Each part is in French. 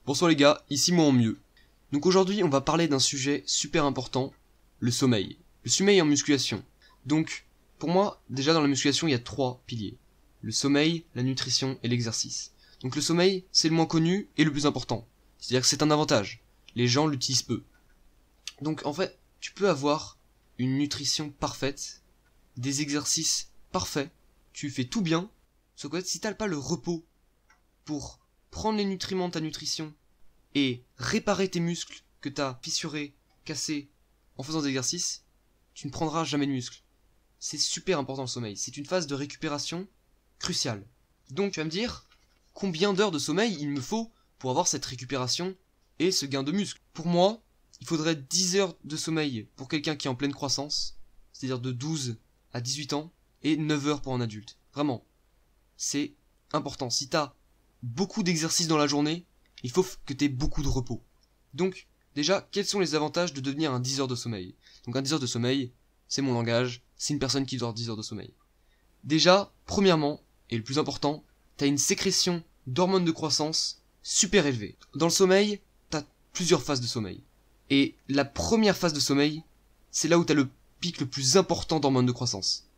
Bonsoir les gars, ici moi en mieux. Donc aujourd'hui on va parler d'un sujet super important, le sommeil. Le sommeil en musculation. Donc pour moi, déjà dans la musculation il y a 3 piliers. Le sommeil, la nutrition et l'exercice. Donc le sommeil c'est le moins connu et le plus important. C'est-à-dire que c'est un avantage. Les gens l'utilisent peu. Donc en fait, tu peux avoir une nutrition parfaite, des exercices parfaits, tu fais tout bien, sauf que si t'as pas le repos pour prendre les nutriments de ta nutrition et réparer tes muscles que t'as fissurés, cassés en faisant des exercices, tu ne prendras jamais de muscles. C'est super important le sommeil, c'est une phase de récupération cruciale. Donc tu vas me dire, combien d'heures de sommeil il me faut pour avoir cette récupération et ce gain de muscle? Pour moi, il faudrait 10 heures de sommeil pour quelqu'un qui est en pleine croissance, c'est-à-dire de 12 à 18 ans, et 9 heures pour un adulte. Vraiment, c'est important. Si t'as beaucoup d'exercices dans la journée, il faut que tu aies beaucoup de repos. Donc, déjà, quels sont les avantages de devenir un 10 heures de sommeil? Donc un 10 heures de sommeil, c'est mon langage, c'est une personne qui dort 10 heures de sommeil. Déjà, premièrement, et le plus important, t'as une sécrétion d'hormones de croissance super élevée. Dans le sommeil, t'as plusieurs phases de sommeil. Et la première phase de sommeil, c'est là où t'as le pic le plus important d'hormones de croissance.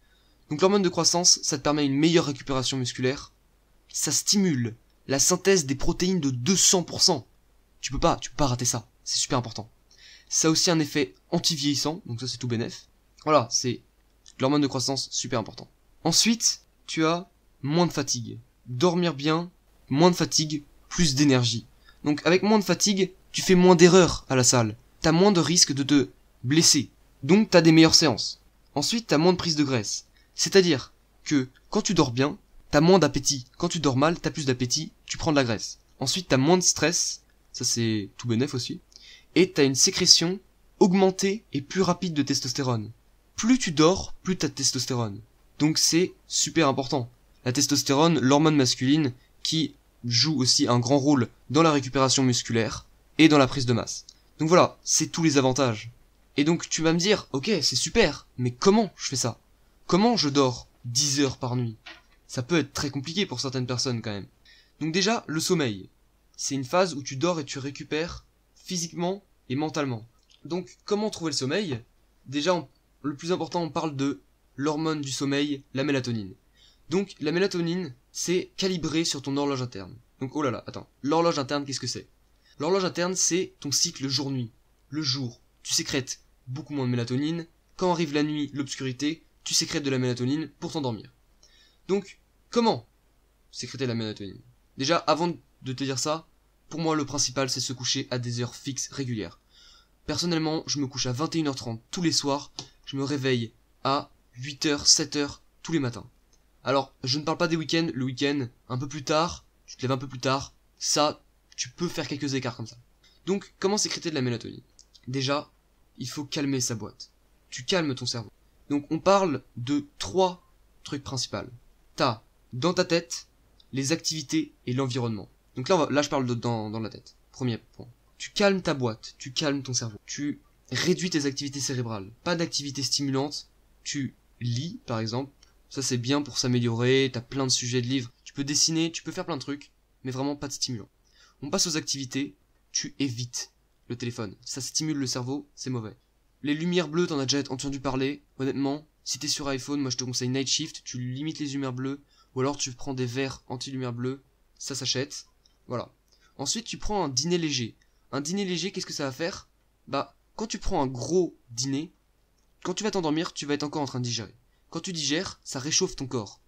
Donc l'hormone de croissance, ça te permet une meilleure récupération musculaire, ça stimule la synthèse des protéines de 200%. Tu peux pas rater ça, c'est super important. Ça a aussi un effet anti-vieillissant, donc ça c'est tout bénef. Voilà, c'est l'hormone de croissance super important. Ensuite, tu as moins de fatigue. Dormir bien, moins de fatigue, plus d'énergie. Donc avec moins de fatigue, tu fais moins d'erreurs à la salle. T'as moins de risques de te blesser. Donc t'as des meilleures séances. Ensuite, t'as moins de prise de graisse. C'est-à-dire que quand tu dors bien, t'as moins d'appétit. Quand tu dors mal, t'as plus d'appétit, tu prends de la graisse. Ensuite, t'as moins de stress, ça c'est tout bénef aussi. Et t'as une sécrétion augmentée et plus rapide de testostérone. Plus tu dors, plus t'as de testostérone. Donc c'est super important. La testostérone, l'hormone masculine, qui joue aussi un grand rôle dans la récupération musculaire et dans la prise de masse. Donc voilà, c'est tous les avantages. Et donc tu vas me dire, ok, c'est super, mais comment je fais ça? Comment je dors 10 heures par nuit? Ça peut être très compliqué pour certaines personnes quand même. Donc déjà, le sommeil. C'est une phase où tu dors et tu récupères physiquement et mentalement. Donc comment trouver le sommeil? Déjà, le plus important, on parle de l'hormone du sommeil, la mélatonine. Donc la mélatonine, c'est calibré sur ton horloge interne. Donc oh là là, attends, l'horloge interne, qu'est-ce que c'est? L'horloge interne, c'est ton cycle jour-nuit. Le jour, tu sécrètes beaucoup moins de mélatonine. Quand arrive la nuit, l'obscurité, tu sécrètes de la mélatonine pour t'endormir. Donc, comment sécréter la mélatonine? Déjà, avant de te dire ça, pour moi le principal c'est se coucher à des heures fixes régulières. Personnellement, je me couche à 21h30 tous les soirs, je me réveille à 8h, 7h tous les matins. Alors, je ne parle pas des week-ends, le week-end, un peu plus tard, tu te lèves un peu plus tard, ça, tu peux faire quelques écarts comme ça. Donc, comment sécréter de la mélatonine? Déjà, il faut calmer sa boîte. Tu calmes ton cerveau. Donc, on parle de 3 trucs principaux. T'as, dans ta tête, les activités et l'environnement. Donc là, je parle dans la tête. Premier point. Tu calmes ta boîte, tu calmes ton cerveau. Tu réduis tes activités cérébrales. Pas d'activités stimulantes. Tu lis, par exemple. Ça, c'est bien pour s'améliorer. T'as plein de sujets de livres. Tu peux dessiner, tu peux faire plein de trucs. Mais vraiment pas de stimulant. On passe aux activités. Tu évites le téléphone. Ça stimule le cerveau, c'est mauvais. Les lumières bleues, t'en as déjà entendu parler. Honnêtement, si t'es sur iPhone, moi je te conseille Night Shift. Tu limites les lumières bleues. Ou alors tu prends des verres anti-lumière bleue. Ça s'achète. Voilà. Ensuite, tu prends un dîner léger. Un dîner léger, qu'est-ce que ça va faire? Bah, quand tu prends un gros dîner, quand tu vas t'endormir, tu vas être encore en train de digérer. Quand tu digères, ça réchauffe ton corps.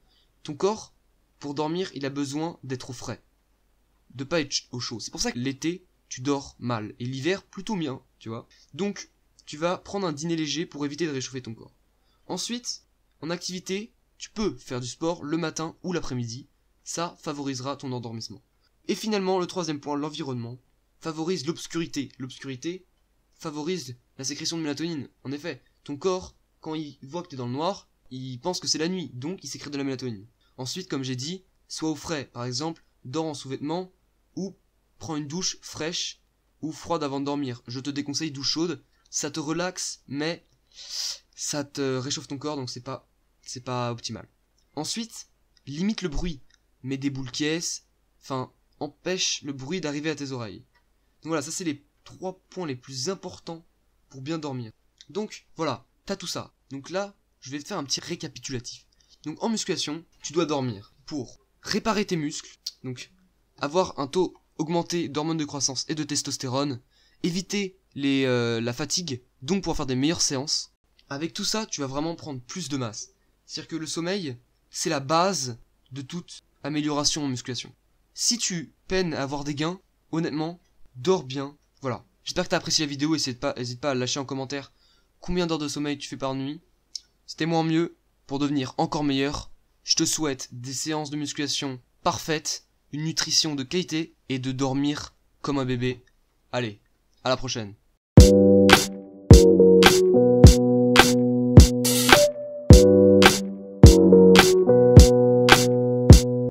Ton corps, pour dormir, il a besoin d'être au frais. De pas être au chaud. C'est pour ça que l'été, tu dors mal. Et l'hiver, plutôt bien, tu vois. Donc, tu vas prendre un dîner léger pour éviter de réchauffer ton corps. Ensuite, en activité, tu peux faire du sport le matin ou l'après-midi. Ça favorisera ton endormissement. Et finalement, le troisième point, l'environnement, favorise l'obscurité. L'obscurité favorise la sécrétion de mélatonine. En effet, ton corps, quand il voit que tu es dans le noir, il pense que c'est la nuit, donc il sécrète de la mélatonine. Ensuite, comme j'ai dit, sois au frais. Par exemple, dors en sous-vêtements ou prends une douche fraîche ou froide avant de dormir. Je te déconseille douche chaude, ça te relaxe, mais ça te réchauffe ton corps, donc c'est pas optimal. Ensuite, limite le bruit. Mets des boules qui enfin, empêche le bruit d'arriver à tes oreilles. Donc voilà, ça c'est les 3 points les plus importants pour bien dormir. Donc voilà, t'as tout ça. Donc là, je vais te faire un petit récapitulatif. Donc en musculation, tu dois dormir pour réparer tes muscles, donc avoir un taux augmenté d'hormones de croissance et de testostérone, éviter la fatigue, donc pouvoir faire des meilleures séances. Avec tout ça, tu vas vraiment prendre plus de masse. C'est-à-dire que le sommeil, c'est la base de toute amélioration en musculation. Si tu peines à avoir des gains, honnêtement, dors bien. Voilà. J'espère que tu as apprécié la vidéo, n'hésite pas à lâcher en commentaire combien d'heures de sommeil tu fais par nuit. C'était moins mieux pour devenir encore meilleur. Je te souhaite des séances de musculation parfaites, une nutrition de qualité et de dormir comme un bébé. Allez, à la prochaine.